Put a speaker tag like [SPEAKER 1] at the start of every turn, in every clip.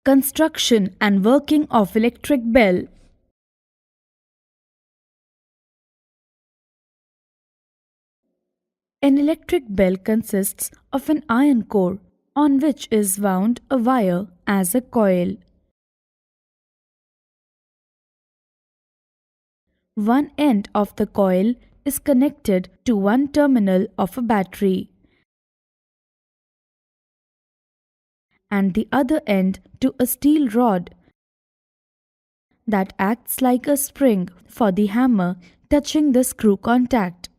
[SPEAKER 1] Construction and working of electric bell. An electric bell consists of an iron core on which is wound a wire as a coil. One end of the coil is connected to one terminal of a battery and the other end to a steel rod that acts like a spring for the hammer touching the screw contact.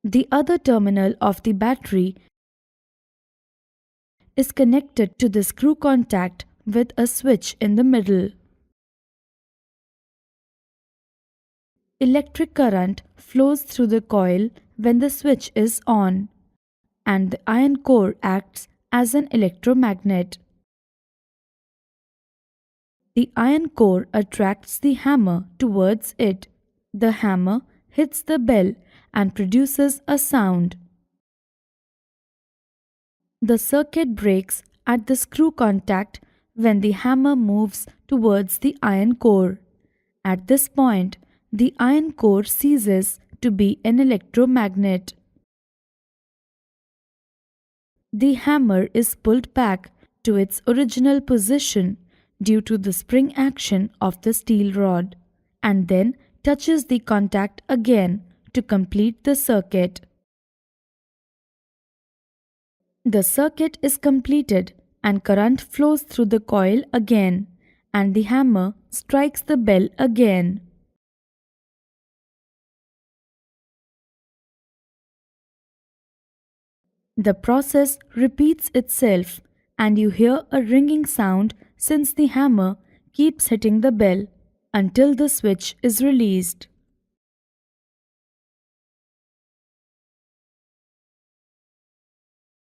[SPEAKER 1] The other terminal of the battery is connected to the screw contact with a switch in the middle. Electric current flows through the coil when the switch is on, and the iron core acts as an electromagnet. The iron core attracts the hammer towards it. The hammer hits the bell and produces a sound. The circuit breaks at the screw contact when the hammer moves towards the iron core. At this point, the iron core ceases to be an electromagnet. The hammer is pulled back to its original position due to the spring action of the steel rod and then touches the contact again to complete the circuit. The circuit is completed and current flows through the coil again and the hammer strikes the bell again. The process repeats itself and you hear a ringing sound since the hammer keeps hitting the bell until the switch is released.